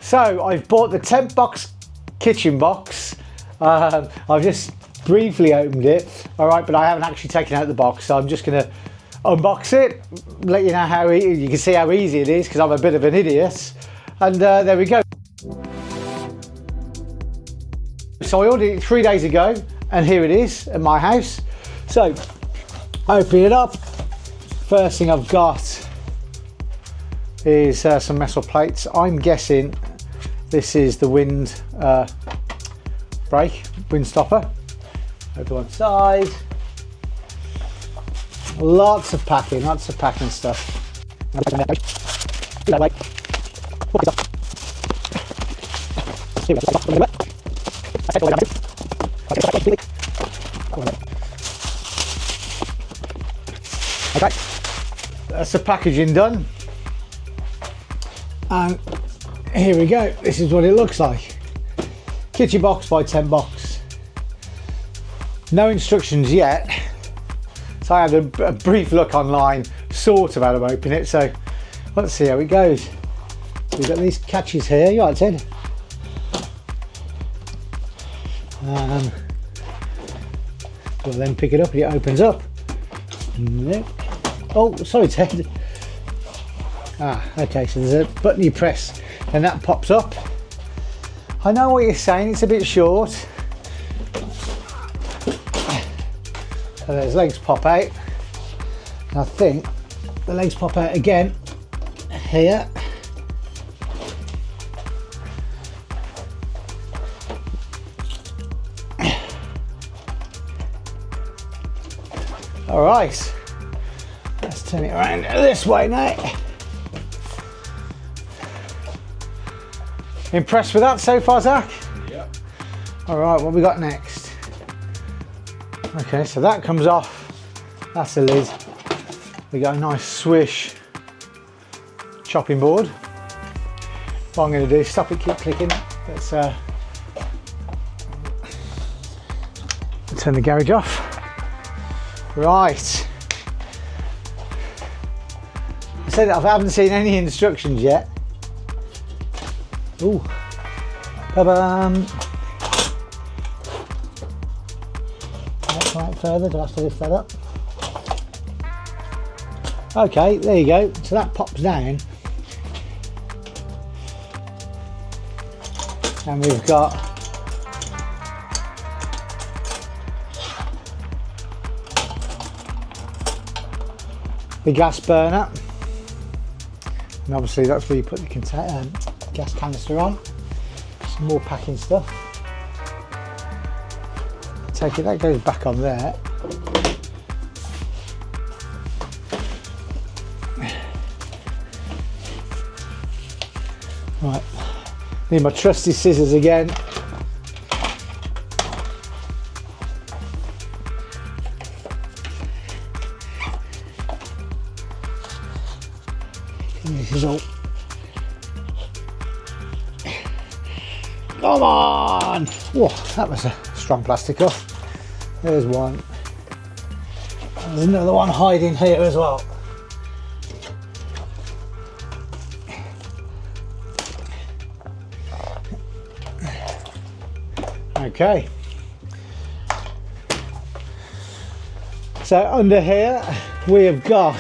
So I've bought the Tentbox Kitchen Box. I've just briefly opened it, all right, but I haven't actually taken out the box, so I'm just going to unbox it, let you know how you can see how easy it is, because I'm a bit of an idiot. And there we go. So I ordered it 3 days ago, and here it is at my house. So open it up. First thing I've got is some metal plates. I'm guessing this is the wind brake, wind stopper. Over one side. Lots of packing stuff. Okay, that's the packaging done. And here we go. This is what it looks like. Kitchen box by Tentbox. No instructions yet. So I had a brief look online, sort of how to open it. So let's see how it goes. We've got these catches here. You all right, Ted? We'll then pick it up and it opens up. Oh, sorry, Ted. Okay, so there's a button you press and that pops up. I know what you're saying, it's a bit short. So those legs pop out. And I think the legs pop out again here. All right, let's turn it around this way now. Impressed with that so far, Zach? Yeah. All right, what we got next? Okay, so that comes off. That's the lid. We got a nice swish chopping board. What I'm going to do is stop it, keep clicking. Let's turn the garage off. Right. I said I haven't seen any instructions yet. Ooh. Ba-bam. Right further, do I have to lift that up? Okay, there you go. So that pops down. And we've got the gas burner, and obviously that's where you put the gas canister on. Some more packing stuff. Take it, that goes back on there. Right, need my trusty scissors again. This is all. Come on! Whoa, that was a strong plastic off. There's one. There's another one hiding here as well. Okay. So under here we have got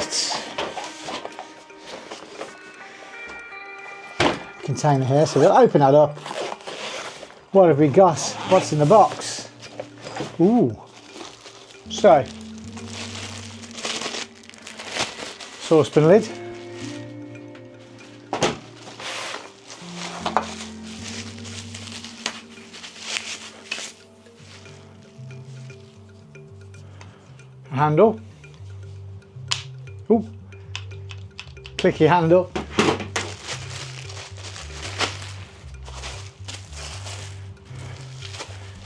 container here, so we'll open that up. What have we got? What's in the box? Ooh. So, saucepan lid. Handle. Ooh. Clicky handle.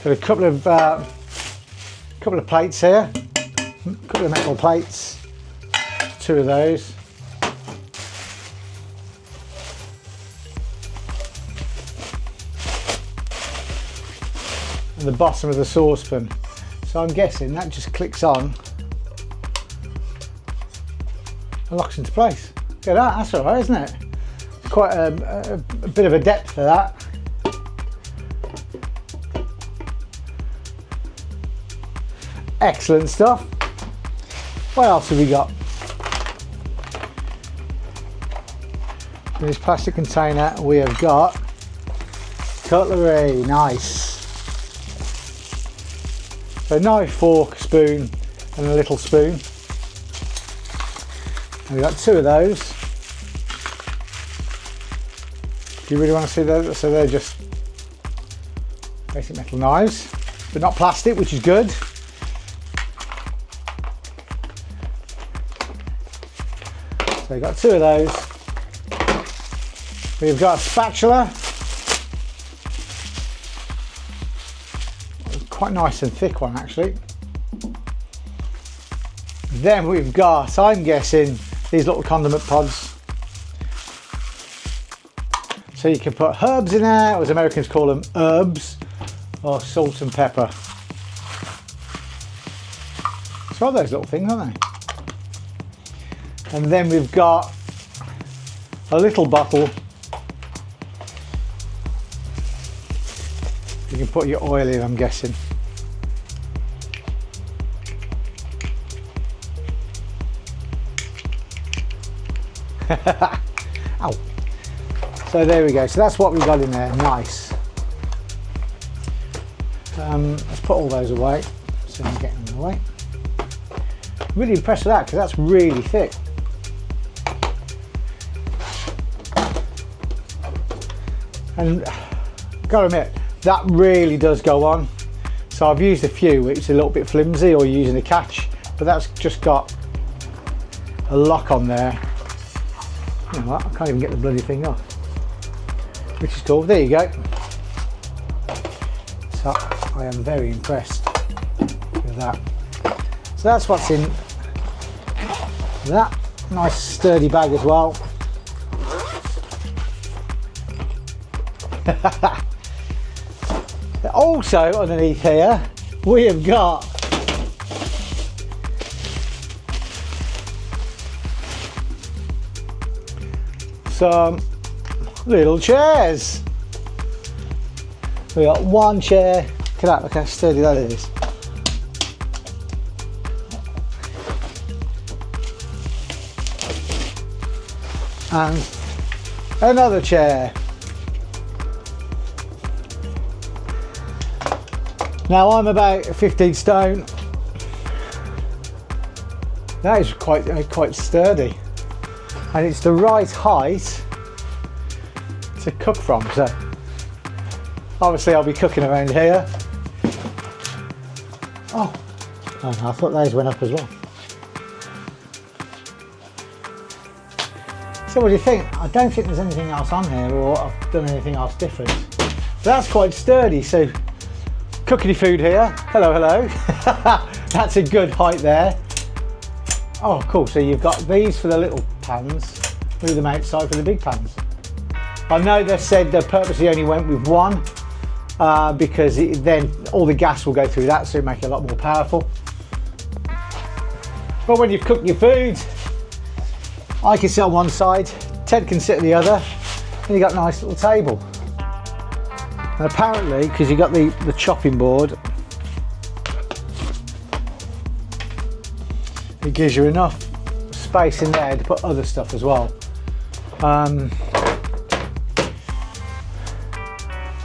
Got a couple of plates here, a couple of metal plates, 2 of those. And the bottom of the saucepan. So I'm guessing that just clicks on and locks into place. Look at that, that's all right, isn't it? quite a bit of a depth for that. Excellent stuff. What else have we got? In this plastic container we have got cutlery. Nice. So knife, fork, spoon and a little spoon. And we've got 2 of those. Do you really want to see those? So they're just basic metal knives, but not plastic, which is good. So we've got 2 of those. We've got a spatula. Quite nice and thick one actually. Then we've got, I'm guessing, these little condiment pods. So you can put herbs in there, or as Americans call them, herbs, or salt and pepper. So those little things, aren't they? And then we've got a little bottle. You can put your oil in, I'm guessing. Ow. So there we go. So that's what we got in there. Nice. Let's put all those away. So I'm getting them away. Really impressed with that because that's really thick. And gotta admit, that really does go on. So I've used a few which is a little bit flimsy, or using a catch, but that's just got a lock on there. You know what? I can't even get the bloody thing off, which is cool. There you go. So I am very impressed with that. So that's what's in that nice sturdy bag as well. Also underneath here we have got some little chairs. We got 1 chair. Look at that, look how sturdy that is. And another chair. Now I'm about 15 stone. That is quite sturdy, and it's the right height to cook from. So obviously I'll be cooking around here. Oh no, I thought those went up as well. So what do you think? I don't think there's anything else on here, or I've done anything else different. But that's quite sturdy. So cooking your food here. Hello, hello. That's a good height there. Oh, cool. So you've got these for the little pans, move them outside for the big pans. I know they said they purposely only went with 1 because then all the gas will go through that, so it make it a lot more powerful. But when you've cooked your food, I can sit on one side, Ted can sit on the other, and you've got a nice little table. And apparently, because you've got the chopping board, it gives you enough space in there to put other stuff as well.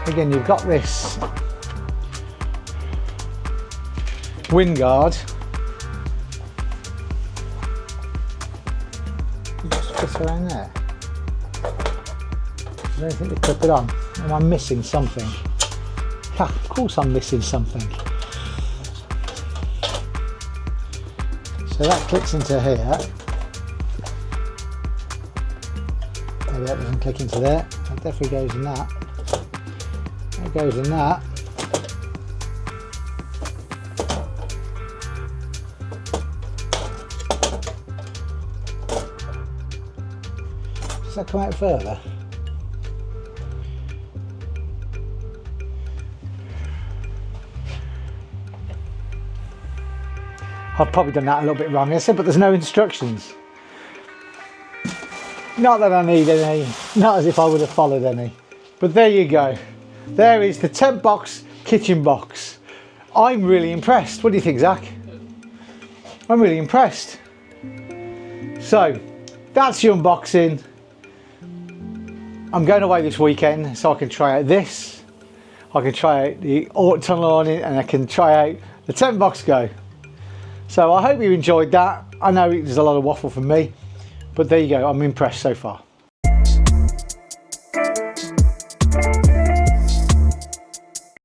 Again, you've got this wind guard. You just fit around there. Is there anything to clip it on? Am I missing something? Yeah, of course I'm missing something. So that clicks into here. Maybe that doesn't click into there. That definitely goes in that. That goes in that. Does that come out further? I've probably done that a little bit wrong, I said, but there's no instructions. Not that I need any, not as if I would have followed any. But there you go. There is the Tentbox Kitchen Box. I'm really impressed. What do you think, Zach? I'm really impressed. So, that's the unboxing. I'm going away this weekend so I can try out this. I can try out the Tunnel Awning and I can try out the Tentbox Go. So I hope you enjoyed that. I know there's a lot of waffle from me, but there you go. I'm impressed so far.